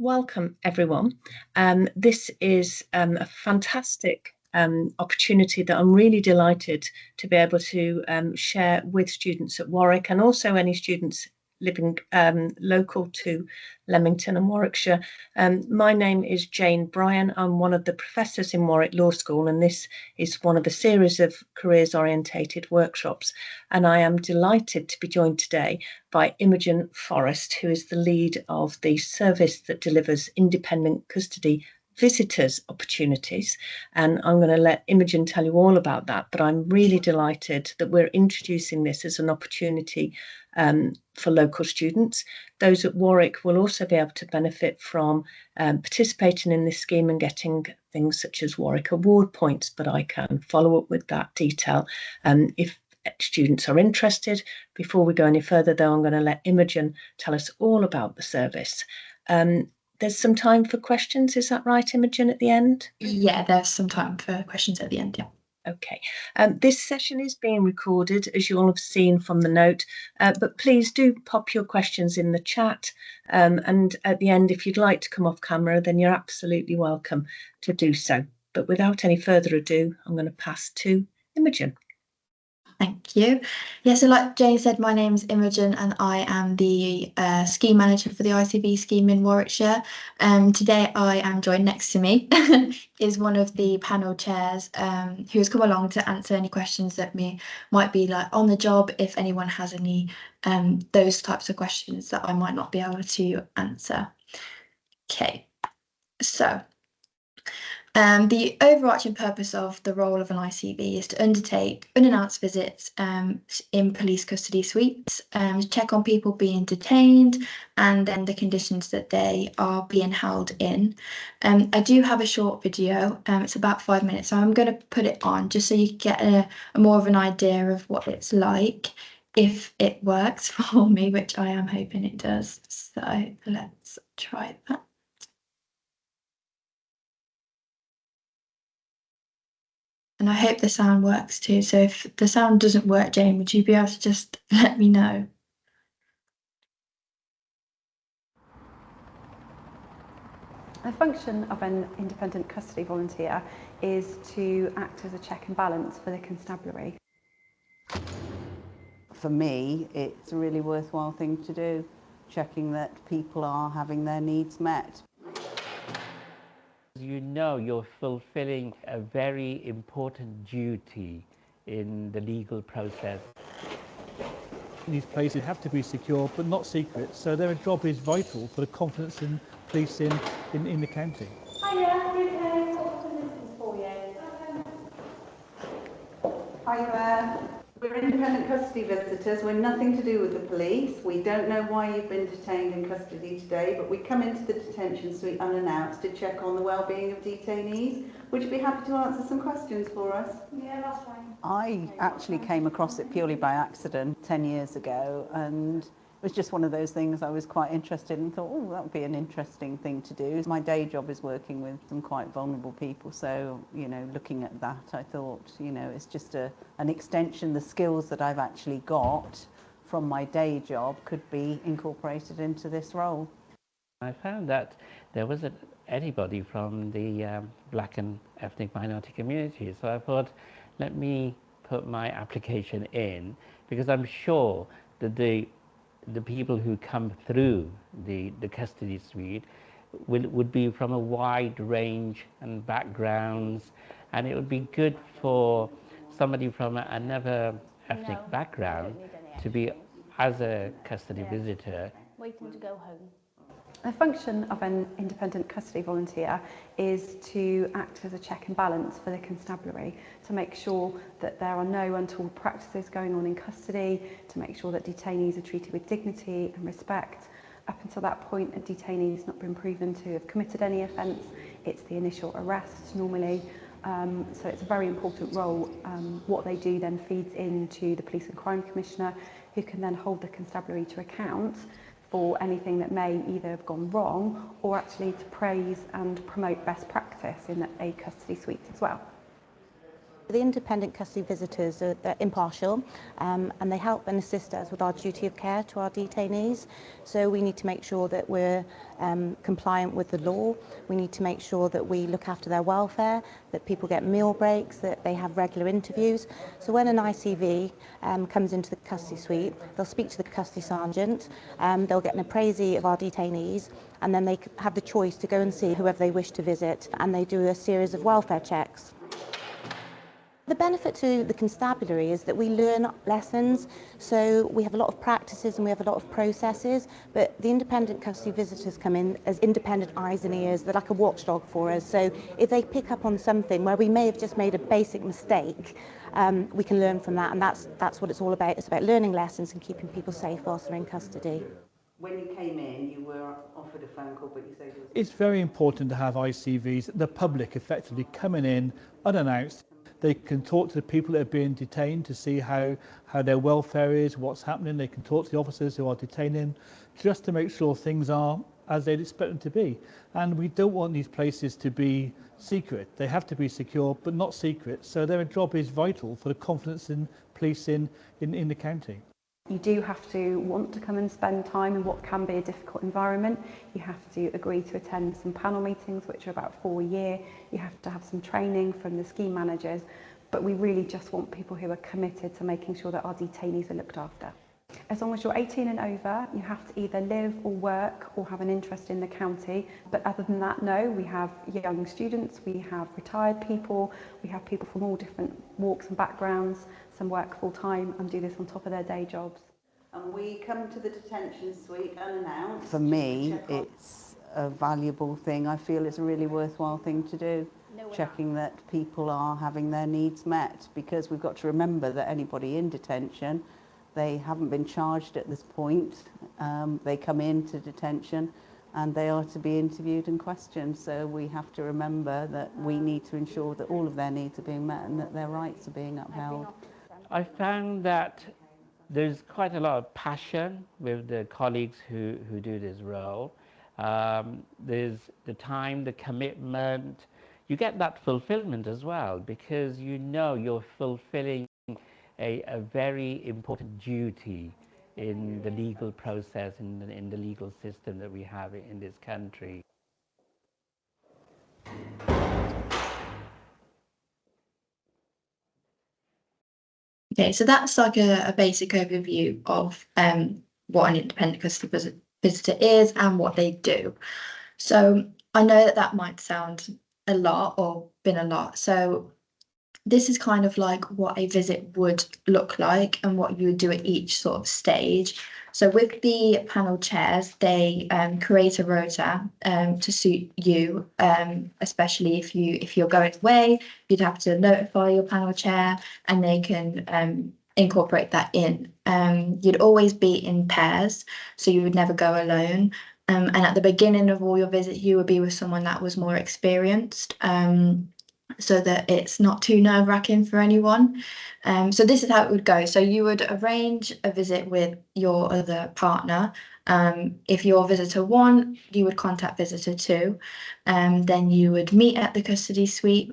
welcome everyone. This is a fantastic opportunity that I'm really delighted to be able to share with students at Warwick, and also any students living local to Leamington and Warwickshire. My name is Jane Bryan. I'm one of the professors in Warwick Law School, and this is one of a series of careers orientated workshops. And I am delighted to be joined today by Imogen Forrest, who is the lead of the service that delivers independent custody visitors opportunities. And I'm going to let Imogen tell you all about that, but I'm really delighted that we're introducing this as an opportunity for local students. Those at Warwick will also be able to benefit from participating in this scheme and getting things such as Warwick Award points, but I can follow up with that detail if students are interested. Before we go any further though, I'm going to let Imogen tell us all about the service. There's some time for questions, is that right, Imogen, at the end? Yeah, there's some time for questions at the end, yeah. Okay, this session is being recorded, as you all have seen from the note, but please do pop your questions in the chat, and at the end, if you'd like to come off camera, then you're absolutely welcome to do so. But without any further ado, I'm going to pass to Imogen. Thank you. Yeah, so like Jane said, my name's Imogen and I am the scheme manager for the ICV scheme in Warwickshire. Today I am joined next to me is one of the panel chairs who has come along to answer any questions that might be like on the job, if anyone has any those types of questions that I might not be able to answer. Okay, so the overarching purpose of the role of an ICV is to undertake unannounced visits in police custody suites, check on people being detained and then the conditions that they are being held in. I do have a short video, it's about 5 minutes, so I'm going to put it on just so you get a more of an idea of what it's like if it works for me, which I am hoping it does. So let's try that. And I hope the sound works too. So if the sound doesn't work, Jane, would you be able to just let me know? The function of an independent custody volunteer is to act as a check and balance for the constabulary. For me, it's a really worthwhile thing to do, checking that people are having their needs met. You know you're fulfilling a very important duty in the legal process. These places have to be secure but not secret, so their job is vital for the confidence in police in the county. Hiya, you okay? What can this is for you? Hi there. We're independent custody visitors. We're nothing to do with the police. We don't know why you've been detained in custody today, but we come into the detention suite unannounced to check on the well-being of detainees. Would you be happy to answer some questions for us? Yeah, that's fine. I actually came across it purely by accident 10 years ago, and it was just one of those things I was quite interested in and thought, oh, that would be an interesting thing to do. My day job is working with some quite vulnerable people, so, you know, looking at that, I thought, you know, it's just an extension. The skills that I've actually got from my day job could be incorporated into this role. I found that there wasn't anybody from the black and ethnic minority community, so I thought, let me put my application in, because I'm sure that the people who come through the custody suite would be from a wide range and backgrounds, and it would be good for somebody from another ethnic background to be as a custody visitor. Waiting to go home. The function of an independent custody volunteer is to act as a check and balance for the constabulary, to make sure that there are no untoward practices going on in custody, to make sure that detainees are treated with dignity and respect. Up until that point, a detainee has not been proven to have committed any offence. It's the initial arrest normally. So it's a very important role. What they do then feeds into the Police and Crime Commissioner, who can then hold the constabulary to account for anything that may either have gone wrong or actually to praise and promote best practice in a custody suite as well. The independent custody visitors are they're impartial and they help and assist us with our duty of care to our detainees. So we need to make sure that we're compliant with the law. We need to make sure that we look after their welfare, that people get meal breaks, that they have regular interviews. So when an ICV comes into the custody suite, they'll speak to the custody sergeant, they'll get an appraisee of our detainees, and then they have the choice to go and see whoever they wish to visit, and they do a series of welfare checks. The benefit to the constabulary is that we learn lessons, so we have a lot of practices and we have a lot of processes, but the independent custody visitors come in as independent eyes and ears. They're like a watchdog for us, so if they pick up on something where we may have just made a basic mistake, we can learn from that, and that's what it's all about. It's about learning lessons and keeping people safe whilst they're in custody. When you came in, you were offered a phone call, but you said it was... It's very important to have ICVs, the public effectively coming in unannounced. They can talk to the people that are being detained to see how their welfare is, what's happening. They can talk to the officers who are detaining, just to make sure things are as they'd expect them to be. And we don't want these places to be secret. They have to be secure, but not secret. So their job is vital for the confidence in policing in the county. You do have to want to come and spend time in what can be a difficult environment. You have to agree to attend some panel meetings, which are about 4 a year. You have to have some training from the scheme managers, but we really just want people who are committed to making sure that our detainees are looked after. As long as you're 18 and over, you have to either live or work or have an interest in the county. But other than that, no, we have young students, we have retired people, we have people from all different walks and backgrounds. Some work full time and do this on top of their day jobs. And we come to the detention suite unannounced. For me, it's a valuable thing. I feel it's a really worthwhile thing to do. Checking that people are having their needs met, because we've got to remember that anybody in detention, they haven't been charged at this point. They come into detention and they are to be interviewed and questioned. So we have to remember that we need to ensure that all of their needs are being met and that their rights are being upheld. I found that there's quite a lot of passion with the colleagues who do this role. There's the time, the commitment. You get that fulfillment as well, because you know you're fulfilling a very important duty in the legal process, in the legal system that we have in this country. Okay, so that's like a basic overview of what an independent custody visitor is and what they do. So I know that might sound a lot or been a lot. So this is kind of like what a visit would look like and what you would do at each sort of stage. So with the panel chairs, they create a rota to suit you, especially if you're going away, you'd have to notify your panel chair and they can incorporate that in. You'd always be in pairs, so you would never go alone. And at the beginning of all your visits, you would be with someone that was more experienced, so that it's not too nerve-wracking for anyone. So this is how it would go. So you would arrange a visit with your other partner. If you're visitor 1, you would contact visitor 2. Then you would meet at the custody suite,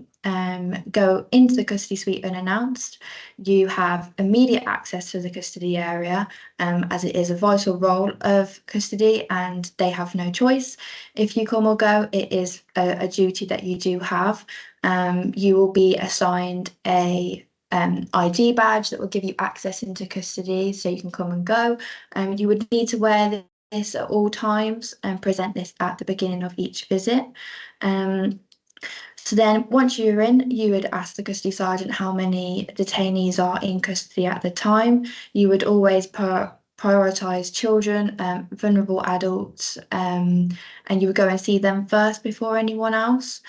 go into the custody suite unannounced. You have immediate access to the custody area, as it is a vital role of custody and they have no choice. If you come or go, it is a duty that you do have. You will be assigned a ID badge that will give you access into custody, so you can come and go. You would need to wear this at all times and present this at the beginning of each visit. So then once you're in, you would ask the custody sergeant how many detainees are in custody at the time. You would always prioritise children, vulnerable adults, and you would go and see them first before anyone else.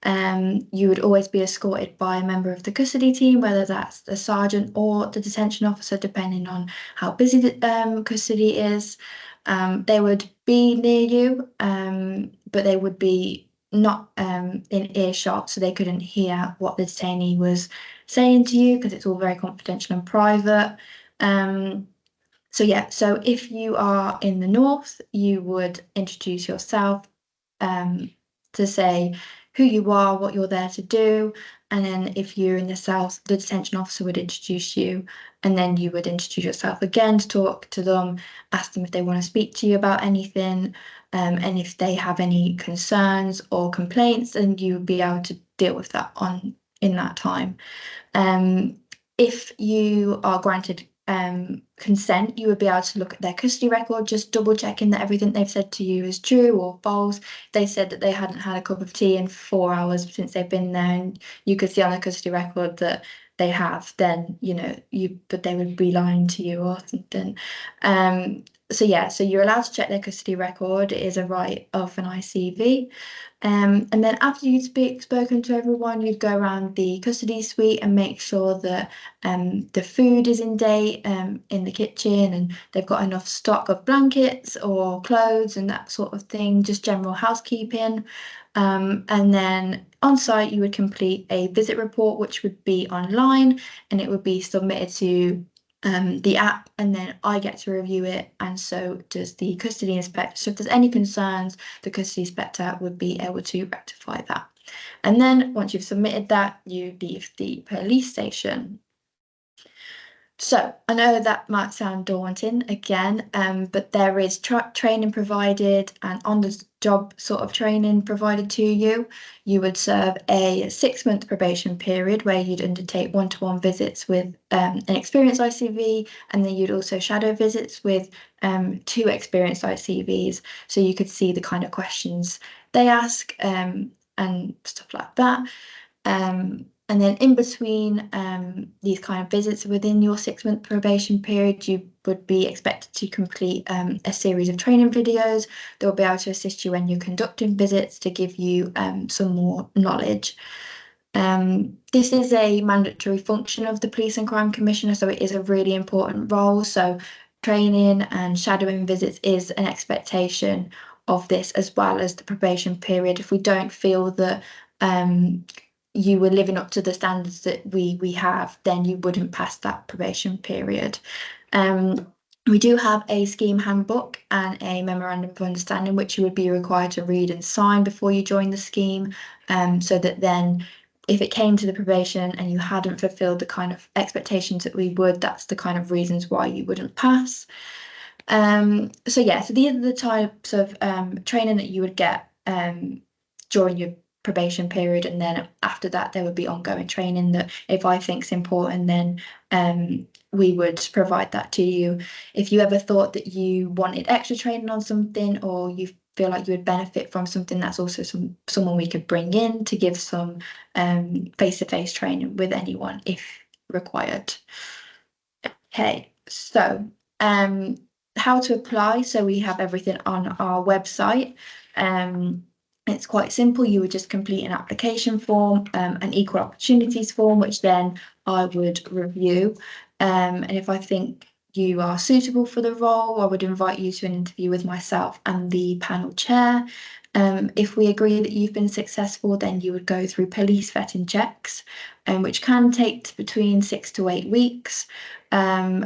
You would always be escorted by a member of the custody team, whether that's the sergeant or the detention officer, depending on how busy the custody is. They would be near you, but they would be not in earshot, so they couldn't hear what the detainee was saying to you, because it's all very confidential and private. So yeah, so if you are in the north, you would introduce yourself to say who you are, what you're there to do, And then if you're in the cell, the detention officer would introduce you, and then you would introduce yourself again to talk to them, ask them if they want to speak to you about anything, and if they have any concerns or complaints, and you would be able to deal with that in that time. If you are granted consent, you would be able to look at their custody record, just double checking that everything they've said to you is true or false. They said that they hadn't had a cup of tea in 4 hours since they've been there, and you could see on the custody record that they have, then but they would be lying to you or something. So you're allowed to check their custody record. It is a right of an ICV. And then after you'd spoken to everyone, you'd go around the custody suite and make sure that the food is in date in the kitchen, and they've got enough stock of blankets or clothes and that sort of thing, just general housekeeping. And then on site, you would complete a visit report, which would be online, and it would be submitted to the app, and then I get to review it, and so does the custody inspector. So if there's any concerns, the custody inspector would be able to rectify that. And then once you've submitted that, you leave the police station. So I know that might sound daunting again, but there is training provided and on-the-job sort of training provided to you. You would serve a 6-month probation period where you'd undertake one-to-one visits with an experienced ICV, and then you'd also shadow visits with 2 experienced ICVs, so you could see the kind of questions they ask and stuff like that. And then in between these kind of visits within your 6-month probation period, you would be expected to complete a series of training videos that will be able to assist you when you're conducting visits to give you some more knowledge. This is a mandatory function of the Police and Crime Commissioner, so it is a really important role. So training and shadowing visits is an expectation of this, as well as the probation period. If we don't feel that you were living up to the standards that we have, then you wouldn't pass that probation period. We do have a scheme handbook and a memorandum of understanding, which you would be required to read and sign before you join the scheme, so that then if it came to the probation and you hadn't fulfilled the kind of expectations that we would, that's the kind of reasons why you wouldn't pass. So these are the types of training that you would get during your probation period, and then after that there would be ongoing training that if I think is important, then we would provide that to you. If you ever thought that you wanted extra training on something, or you feel like you would benefit from something, that's also someone we could bring in to give some face-to-face training with anyone if required. Okay, so how to apply. So we have everything on our website. It's quite simple. You would just complete an application form, an equal opportunities form, which then I would review. And if I think you are suitable for the role, I would invite you to an interview with myself and the panel chair. If we agree that you've been successful, then you would go through police vetting checks, which can take between 6 to 8 weeks.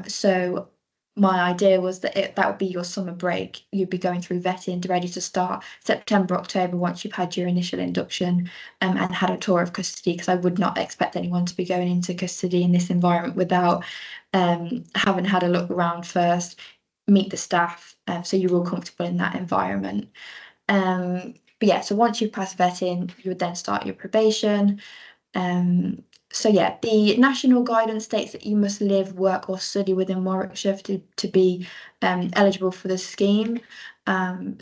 So my idea was that that would be your summer break. You'd be going through vetting, ready to start September, October, once you've had your initial induction and had a tour of custody, because I would not expect anyone to be going into custody in this environment without having had a look around first, meet the staff, so you're all comfortable in that environment. So once you've passed vetting, you would then start your probation. The national guidance states that you must live, work or study within Warwickshire to be eligible for the scheme.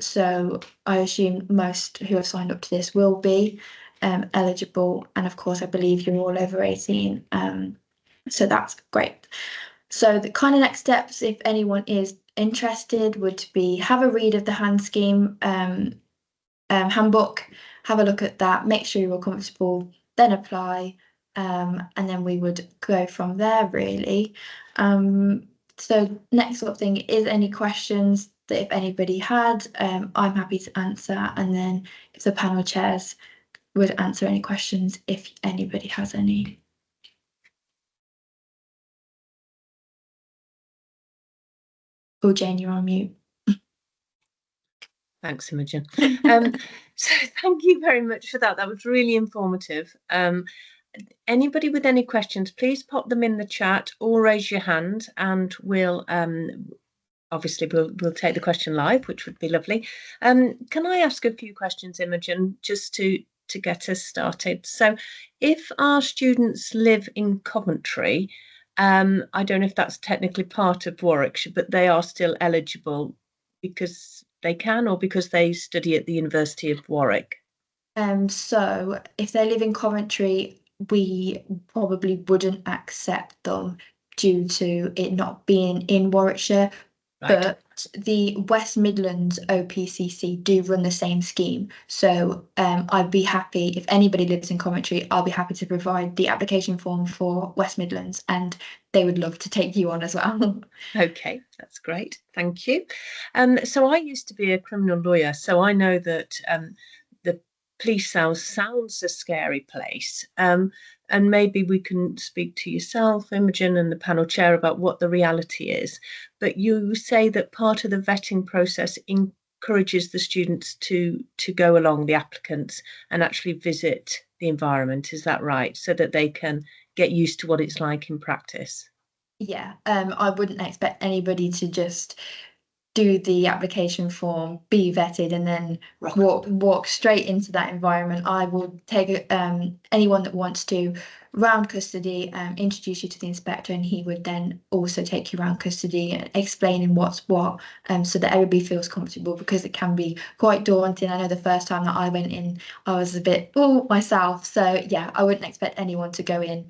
So I assume most who have signed up to this will be eligible, and of course I believe you're all over 18, so that's great. So the kind of next steps, if anyone is interested, would be have a read of the hand scheme handbook, have a look at that, make sure you're all comfortable, then apply. And then we would go from there, really. So next sort of thing is any questions that if anybody had, I'm happy to answer, and then if the panel chairs would answer any questions if anybody has any. Oh, Jane, you're on mute. Thanks, Imogen. So thank you very much for that. That was really informative. anybody with any questions, please pop them in the chat or raise your hand, and we'll obviously we'll take the question live, which would be lovely. Can I ask a few questions, Imogen, just to get us started? So if our students live in Coventry, I don't know if that's technically part of Warwickshire, but they are still eligible because they can, or because they study at the University of Warwick? So if they live in Coventry, we probably wouldn't accept them due to it not being in Warwickshire. Right. But the West Midlands OPCC do run the same scheme. So I'd be happy, if anybody lives in Coventry, I'll be happy to provide the application form for West Midlands, and they would love to take you on as well. Okay, that's great. Thank you. So I used to be a criminal lawyer, so I know that the police cell sounds a scary place. And maybe we can speak to yourself, Imogen, and the panel chair about what the reality is. But you say that part of the vetting process encourages the students to go along, the applicants, and actually visit the environment. Is that right? So that they can get used to what it's like in practice. Yeah, I wouldn't expect anybody to just do the application form, be vetted, and then walk straight into that environment. I will take anyone that wants to round custody, introduce you to the inspector, and he would then also take you around custody and explaining what's what, so that everybody feels comfortable, because it can be quite daunting. I know the first time that I went in, I was a bit myself. So yeah, I wouldn't expect anyone to go in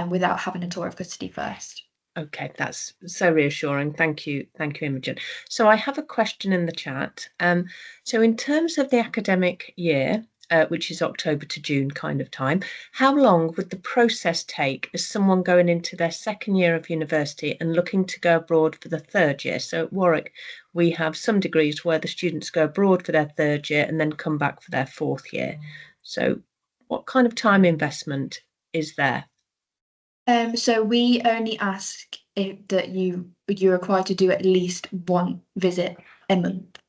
without having a tour of custody first. Okay, that's so reassuring. Thank you, Imogen. So I have a question in the chat. So in terms of the academic year, which is October to June kind of time, how long would the process take as someone going into their second year of university and looking to go abroad for the third year? So at Warwick, we have some degrees where the students go abroad for their third year and then come back for their fourth year. So what kind of time investment is there? So we only ask that you're required to do at least one visit a month.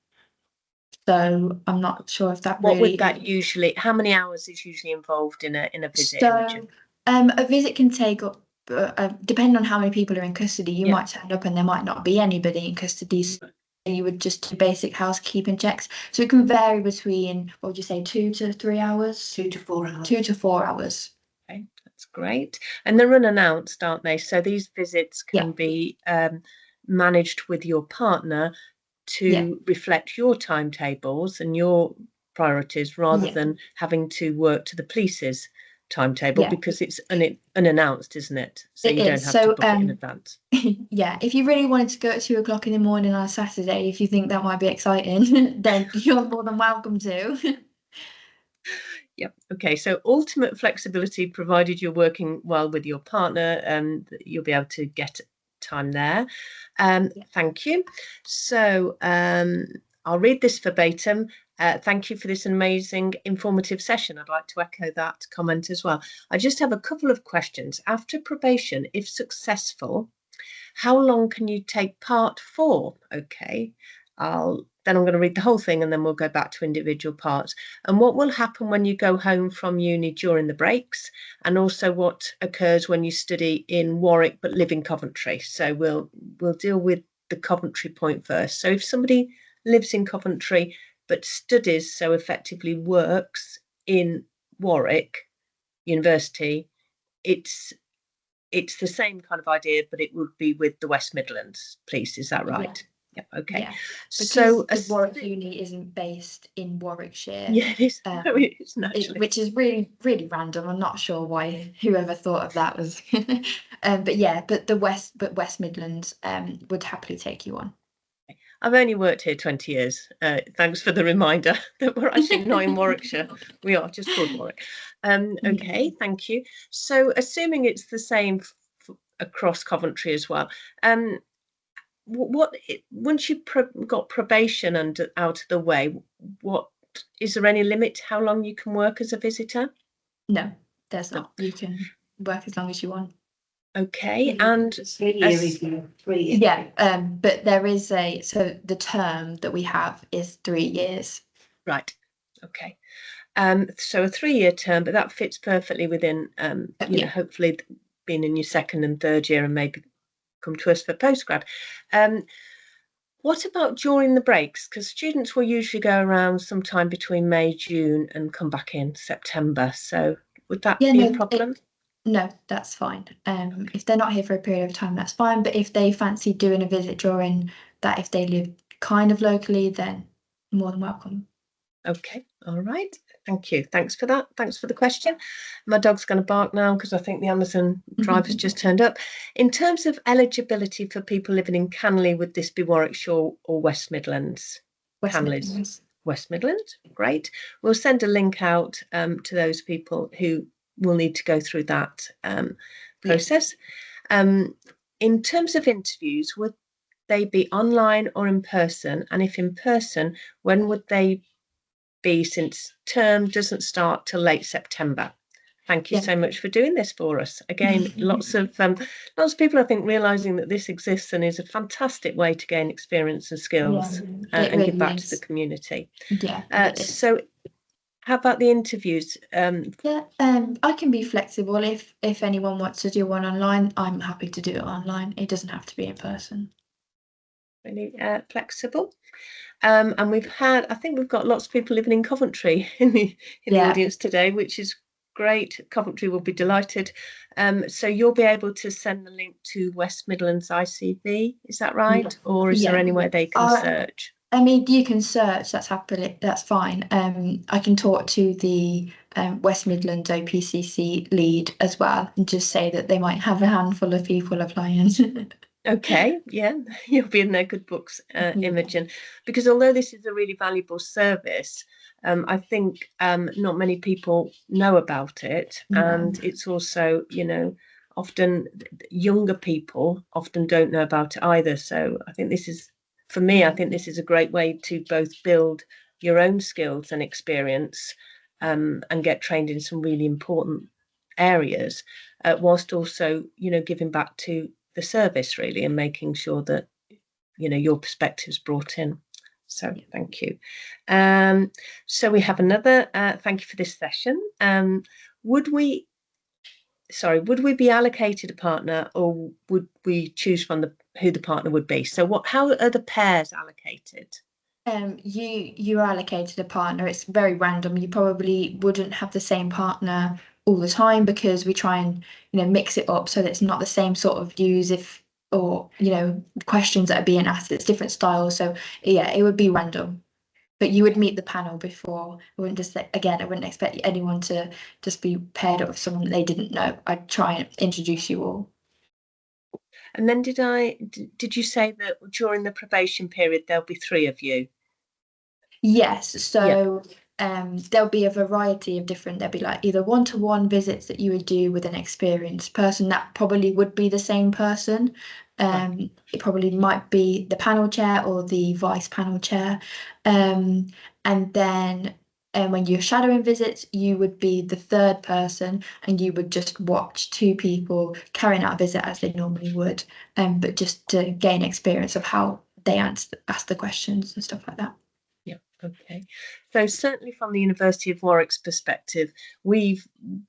So I'm not sure if that what would that usually, how many hours is usually involved in a visit? So a visit can take up, depending on how many people are in custody, you might turn up and there might not be anybody in custody. So you would just do basic housekeeping checks. So it can vary between, what would you say, 2 to 3 hours? 2 to 4 hours. 2 to 4 hours. Okay, that's great. And they're unannounced, aren't they? So these visits can be managed with your partner to reflect your timetables and your priorities, rather than having to work to the police's timetable, because it's unannounced, isn't it? So you don't have to book it in advance. Yeah, if you really wanted to go at 2 o'clock in the morning on a Saturday, if you think that might be exciting, then you're more than welcome to. Yep. Okay. So ultimate flexibility, provided you're working well with your partner, and you'll be able to get time there. Thank you. So I'll read this verbatim. Thank you for this amazing informative session. I'd like to echo that comment as well. I just have a couple of questions. After probation, if successful, how long can you take part for? Okay. Then I'm going to read the whole thing, and then we'll go back to individual parts. And what will happen when you go home from uni during the breaks, and also what occurs when you study in Warwick but live in Coventry. So we'll deal with the Coventry point first. So if somebody lives in Coventry but studies, so effectively works in Warwick University, it's the same kind of idea, but it would be with the West Midlands Police. Is that right? Yep, okay. Yeah, so the Warwick Uni isn't based in Warwickshire. Yeah, it is. Which is really, really random. I'm not sure why whoever thought of that was. But West Midlands would happily take you on. I've only worked here 20 years. Thanks for the reminder that we're actually not in Warwickshire. We are just called Warwick. Okay, thank you. So assuming it's the same across Coventry as well, once you've got probation and out of the way, what is there any limit how long you can work as a visitor? No, there's not. You can work as long as you want. Okay, and 3 years. 3 years. Yeah, but there is so the term that we have is 3 years. Right. Okay. So a 3-year term, but that fits perfectly within, you know, hopefully being in your 2nd and 3rd year and maybe come to us for postgrad. What about during the breaks? Because students will usually go around sometime between May, June and come back in September. So would that be a problem? No, that's fine. If they're not here for a period of time, that's fine. But if they fancy doing a visit during that, if they live kind of locally, then more than welcome. Okay, all right. Thank you. Thanks for that. Thanks for the question. My dog's going to bark now because I think the Amazon driver's just turned up. In terms of eligibility for people living in Canley, would this be Warwickshire or West Midlands? West Midlands. Great. We'll send a link out to those people who will need to go through that process. In terms of interviews, would they be online or in person? And if in person, when would they be, since term doesn't start till late September? Thank you so much for doing this for us. Again, lots of people, I think, realising that this exists and is a fantastic way to gain experience and skills and really give back to the community. So how about the interviews? I can be flexible. If anyone wants to do one online, I'm happy to do it online. It doesn't have to be in person. Really flexible. And I think we've got lots of people living in Coventry in the audience today, which is great. Coventry will be delighted. So you'll be able to send the link to West Midlands ICV, is that right? Or is there anywhere they can search? I mean, you can search, that's fine. I can talk to the West Midlands OPCC lead as well and just say that they might have a handful of people applying. Okay, yeah, you'll be in their good books, Imogen, because although this is a really valuable service, I think not many people know about it, and it's also, you know, often younger people often don't know about it either. So I think this is, for me, I think this is a great way to both build your own skills and experience and get trained in some really important areas, whilst also, you know, giving back to the service really and making sure that, you know, your perspective's brought in. So thank you. So we have another thank you for this session. Would we be allocated a partner, or would we choose from who the partner would be? So how are the pairs allocated? You are allocated a partner. It's very random. You probably wouldn't have the same partner all the time because we try and, you know, mix it up so that it's not the same sort of views or you know, questions that are being asked. It's different styles. So yeah, it would be random. But you would meet the panel before. I wouldn't expect anyone to just be paired up with someone that they didn't know. I'd try and introduce you all. And then did you say that during the probation period there'll be 3 of you? Yes, so there'll be a variety of different, there'll be like either one-to-one visits that you would do with an experienced person. That probably would be the same person. It probably might be the panel chair or the vice panel chair. And then when you're shadowing visits, you would be the 3rd person and you would just watch 2 people carrying out a visit as they normally would, but just to gain experience of how they ask the questions and stuff like that. Okay, so certainly from the University of Warwick's perspective, we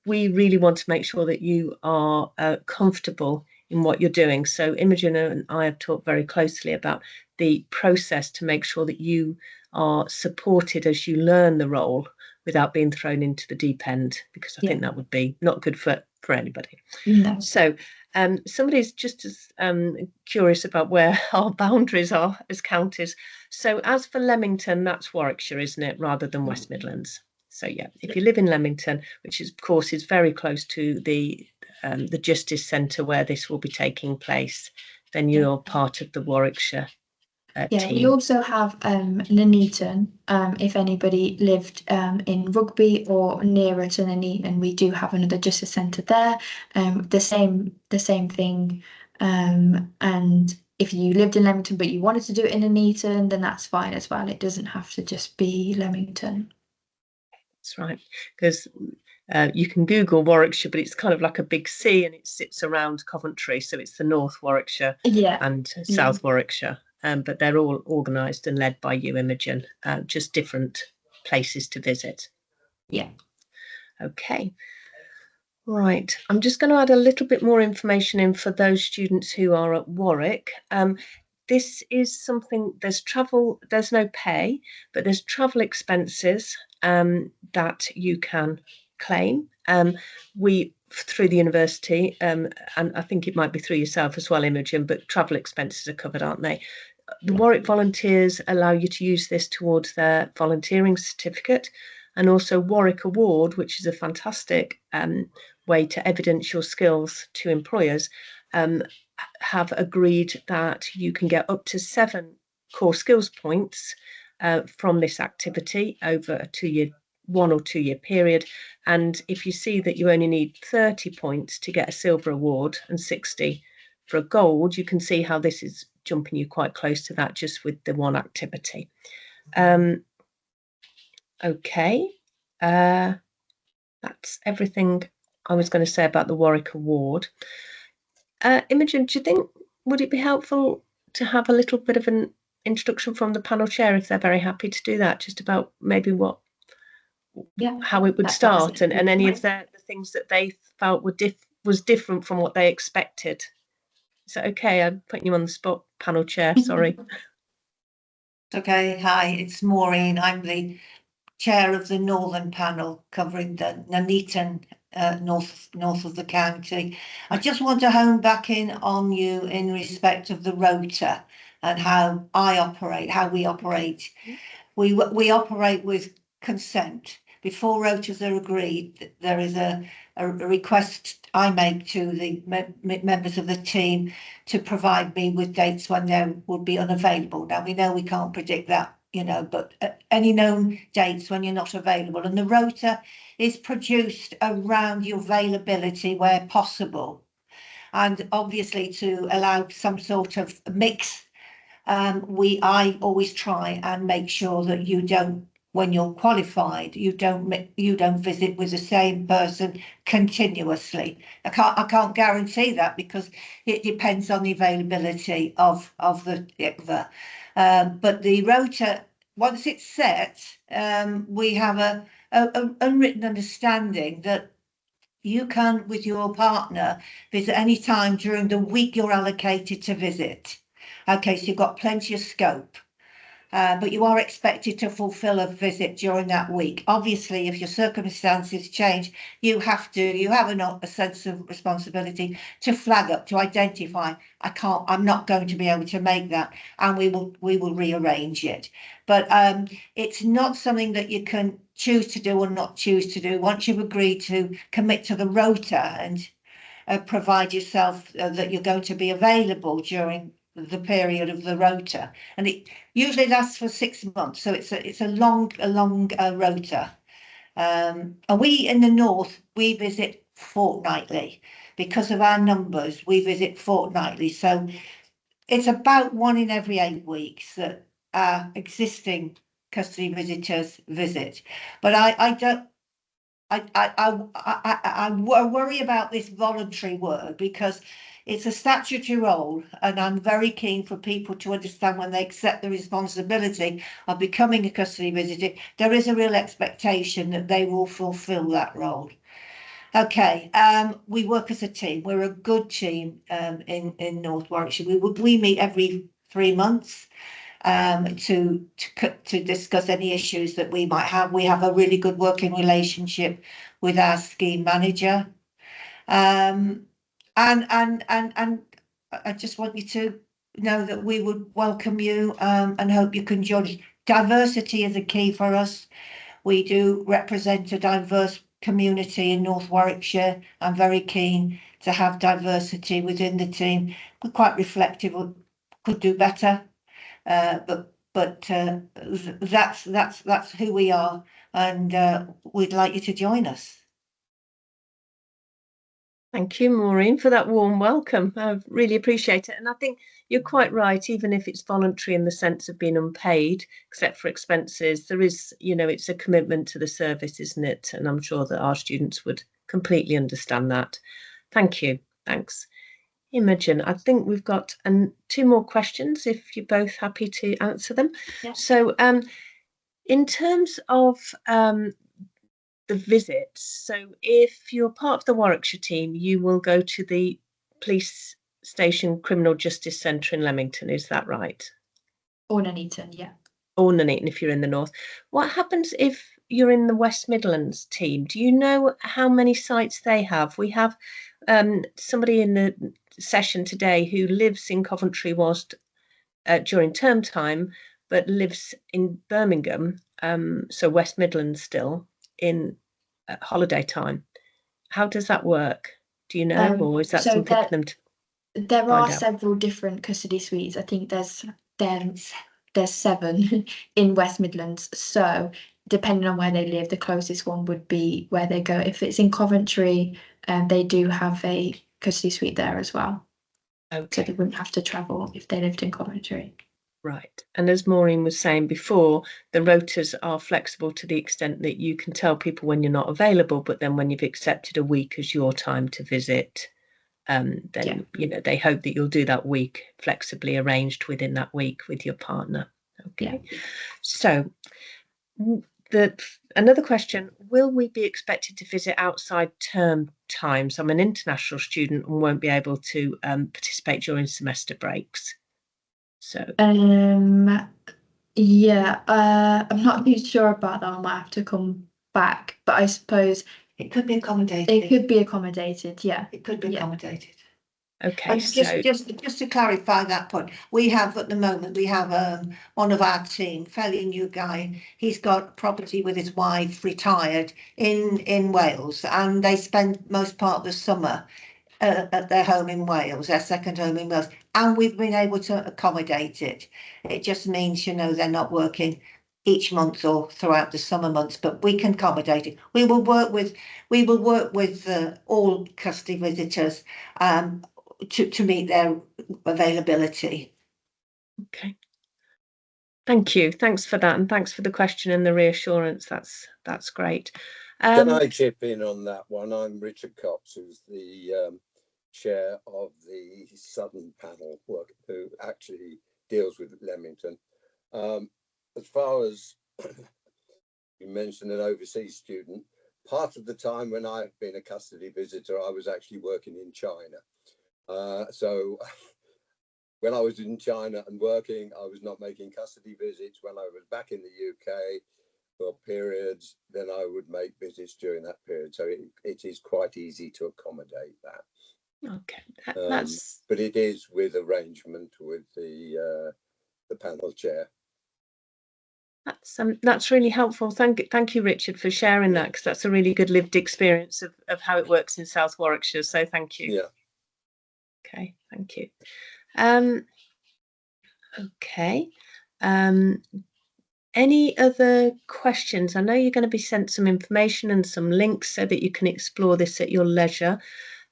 really want to make sure that you are comfortable in what you're doing. So Imogen and I have talked very closely about the process to make sure that you are supported as you learn the role without being thrown into the deep end, because I think that would be not good for anybody. No. So somebody's just as curious about where our boundaries are as counties. So as for Leamington, that's Warwickshire, isn't it, rather than West Midlands? So yeah, if you live in Leamington, which is, of course, is very close to the Justice Centre where this will be taking place, then you're part of the Warwickshire team. We also have Nuneaton. If anybody lived in Rugby or nearer to Nuneaton, we do have another Justice Centre there. The same thing. And if you lived in Leamington but you wanted to do it in Nuneaton, then that's fine as well. It doesn't have to just be Leamington. That's right, because you can Google Warwickshire, but it's kind of like a big C and it sits around Coventry. So it's the North Warwickshire and South Warwickshire. But they're all organised and led by you, Imogen, just different places to visit. Yeah. Okay. Right, I'm just going to add a little bit more information in for those students who are at Warwick. This is something, there's travel, there's no pay, but there's travel expenses that you can claim. We, through the university, and I think it might be through yourself as well, Imogen, but travel expenses are covered, aren't they? The Warwick volunteers allow you to use this towards their volunteering certificate, and also Warwick Award, which is a fantastic way to evidence your skills to employers, have agreed that you can get up to 7 core skills points from this activity over a 1 or 2 year period. And if you see that you only need 30 points to get a silver award and 60 for a gold, you can see how this is jumping you quite close to that just with the one activity. Okay, that's everything I was going to say about the Warwick Award. Imogen, do you think, would it be helpful to have a little bit of an introduction from the panel chair, if they're very happy to do that, just about maybe how it would start and any of the things that they felt was different from what they expected? Is that okay? I'm putting you on the spot, panel chair, sorry. Okay, hi, it's Maureen. I'm the chair of the Northern panel covering the Nuneaton north of the county. I just want to hone back in on you in respect of the rota and how we operate. We operate with consent. Before rotas are agreed, there is a request I make to the members of the team to provide me with dates when they would be unavailable. Now, we know we can't predict that, you know, but any known dates when you're not available. And the rota is produced around your availability where possible. And obviously to allow some sort of mix, I always try and make sure that you don't, when you're qualified, you don't visit with the same person continuously. I can't guarantee that because it depends on the availability of the ICVA. But the rota, once it's set, we have a unwritten understanding that you can, with your partner, visit any time during the week you're allocated to visit. Okay, so you've got plenty of scope. But you are expected to fulfill a visit during that week. Obviously, if your circumstances change, you have a sense of responsibility to flag up, to identify, I'm not going to be able to make that, and we will rearrange it. But it's not something that you can choose to do or not choose to do. Once you've agreed to commit to the rota and provide yourself that you're going to be available during the period of the rota, and it usually lasts for 6 months, so it's a long rota. And we in the north, we visit fortnightly because of our numbers. We visit fortnightly, so it's about 1 in every 8 weeks that our existing custody visitors visit. But I worry about this voluntary work because it's a statutory role, and I'm very keen for people to understand when they accept the responsibility of becoming a custody visitor, there is a real expectation that they will fulfil that role. Okay, we work as a team. We're a good team in North Warwickshire. We meet every 3 months. To discuss any issues that we might have. We have a really good working relationship with our scheme manager, and I just want you to know that we would welcome you and hope you can join. Diversity is a key for us. We do represent a diverse community in North Warwickshire. I'm very keen to have diversity within the team. We're quite reflective, could do better. But that's who we are, and we'd like you to join us. Thank you, Maureen, for that warm welcome. I really appreciate it. And I think you're quite right, even if it's voluntary in the sense of being unpaid, except for expenses, there is, it's a commitment to the service, isn't it? And I'm sure that our students would completely understand that. Thank you. Thanks. Imogen, I think we've got 2 more questions, if you're both happy to answer them. Yeah. So in terms of the visits. So if you're part of the Warwickshire team, you will go to the Police Station Criminal Justice Centre in Leamington. Is that right? Or Nuneaton, yeah. Or Nuneaton if you're in the north. What happens if you're in the West Midlands team? Do you know how many sites they have? We have somebody in the session today who lives in Coventry whilst during term time, but lives in Birmingham, so West Midlands still, in holiday time. How does that work? Do you know, or is that so something for them to there find are out? several different custody suites. I think there's 7 in West Midlands. So depending on where they live, the closest one would be where they go. If it's in Coventry, they do have a custody suite there as well. So Okay, they wouldn't have to travel if they lived in Coventry. right. And as Maureen was saying before, the rotas are flexible to the extent that you can tell people when you're not available, but then when you've accepted a week as your time to visit, then they hope that you'll do that week flexibly arranged within that week with your partner. Okay. Yeah. So another question, will we be expected to visit outside term times? I'm an international student and won't be able to participate during semester breaks. So yeah, I'm not too sure about that. I might have to come back, but I suppose It could be accommodated. it could be accommodated. Yeah. It could be accommodated. okay, And just to clarify that point, we have at the moment, we have one of our team, fairly new guy. He's got property with his wife, retired in Wales, and they spend most part of the summer at their home in Wales, their second home in Wales, and we've been able to accommodate it. It just means, they're not working each month or throughout the summer months, but we can accommodate it. We will work with all custody visitors to meet their availability. okay. Thank you. Thanks for that, and thanks for the question and the reassurance. That's great. Can I chip in on that one? I'm Richard Cox, who's the chair of the Southern Panel, who actually deals with Leamington. As far as you mentioned an overseas student, part of the time when I've been a custody visitor, I was actually working in China. So when I was in China and working, I was not making custody visits. When I was back in the UK for periods, then I would make visits during that period. So it is quite easy to accommodate that. Okay, but it is with arrangement with the panel chair. That's really helpful. Thank you, Richard, for sharing that, because that's a really good lived experience of how it works in South Warwickshire. So thank you. Yeah. Okay, thank you. Okay. Any other questions? I know you're going to be sent some information and some links so that you can explore this at your leisure.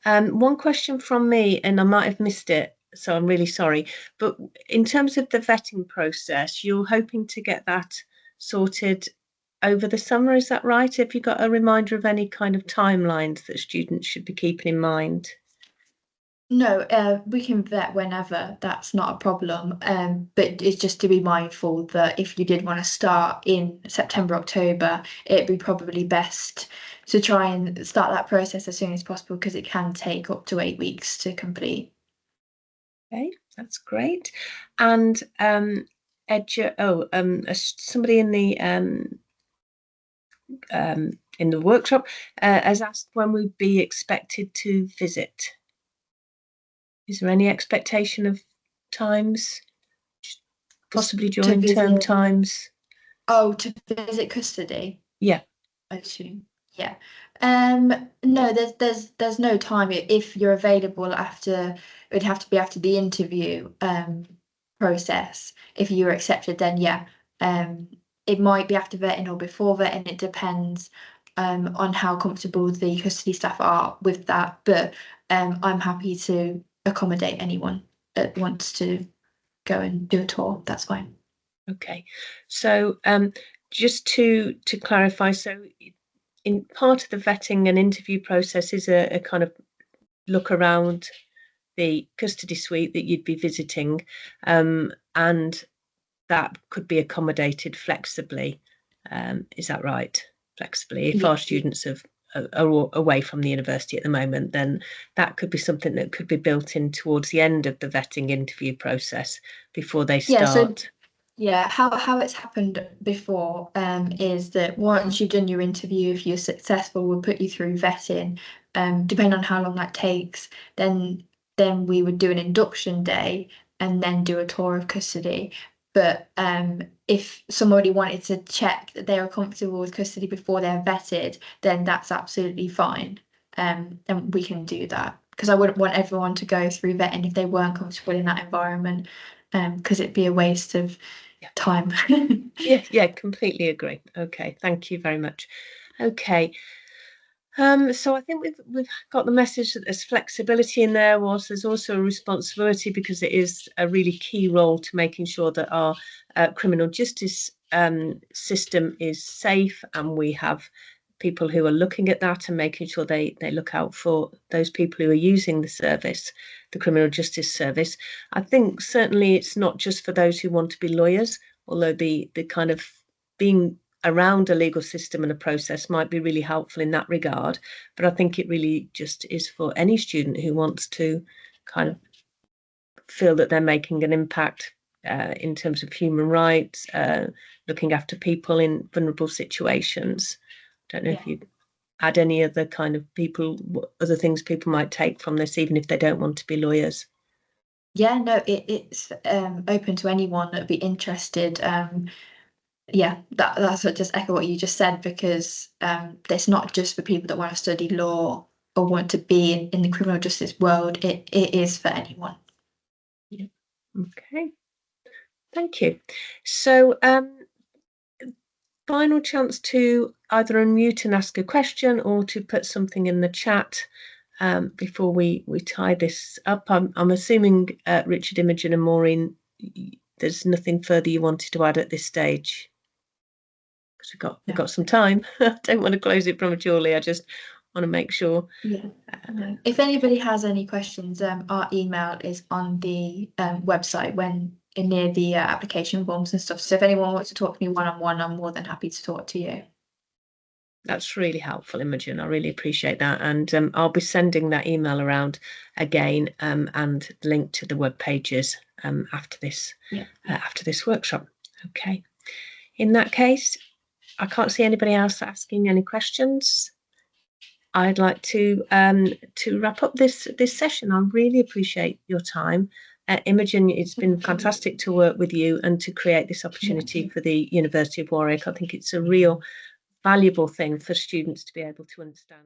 One question from me, and I might have missed it, so I'm really sorry, but in terms of the vetting process, you're hoping to get that sorted over the summer, is that right? Have you got a reminder of any kind of timelines that students should be keeping in mind? No, we can vet whenever, that's not a problem. But it's just to be mindful that if you did want to start in September, October, it'd be probably best to try and start that process as soon as possible, because it can take up to 8 weeks to complete. Okay, that's great. And somebody in the workshop has asked when we'd be expected to visit. Is there any expectation of times, possibly during term times? Oh, to visit custody? Yeah. I assume. Yeah. No, there's no time. If you're available after, it would have to be after the interview process. If you were accepted, then yeah. It might be after vetting or before vetting. It depends on how comfortable the custody staff are with that. But I'm happy to accommodate anyone that wants to go and do a tour. That's fine. Okay, so just to clarify, so in part of the vetting and interview process is a kind of look around the custody suite that you'd be visiting, and that could be accommodated flexibly. Is that right? flexibly. If our students are away from the university at the moment, then that could be something that could be built in towards the end of the vetting interview process before they start. How it's happened before is that once you've done your interview, if you're successful, we'll put you through vetting. Depending on how long that takes, then we would do an induction day and then do a tour of custody. But if somebody wanted to check that they are comfortable with custody before they're vetted, then that's absolutely fine. And we can do that, because I wouldn't want everyone to go through vetting if they weren't comfortable in that environment, because it'd be a waste of time. Yeah, completely agree. Okay, thank you very much. Okay. So I think we've got the message that there's flexibility in there, whilst there's also a responsibility, because it is a really key role to making sure that our criminal justice system is safe, and we have people who are looking at that and making sure they look out for those people who are using the service, the criminal justice service. I think certainly it's not just for those who want to be lawyers, although the kind of being around a legal system and a process might be really helpful in that regard. But I think it really just is for any student who wants to kind of feel that they're making an impact in terms of human rights, looking after people in vulnerable situations. Don't know if you'd add any other kind of other things people might take from this, even if they don't want to be lawyers. Yeah, no, it's open to anyone that'd be interested. That's what, just echo what you just said, because it's not just for people that want to study law or want to be in the criminal justice world. It is for anyone. Yeah. Okay. Thank you. So final chance to either unmute and ask a question or to put something in the chat before we tie this up. I'm assuming Richard, Imogen and Maureen, there's nothing further you wanted to add at this stage, because we've got some time. I don't want to close it prematurely. I just want to make sure. No. If anybody has any questions, our email is on the website near the application forms and stuff. So if anyone wants to talk to me one-on-one, I'm more than happy to talk to you. That's really helpful, Imogen. I really appreciate that. And I'll be sending that email around again, and the link to the web pages after this workshop. Okay. In that case, I can't see anybody else asking any questions. I'd like to wrap up this session. I really appreciate your time. Imogen, it's been fantastic to work with you and to create this opportunity for the University of Warwick. I think it's a real valuable thing for students to be able to understand.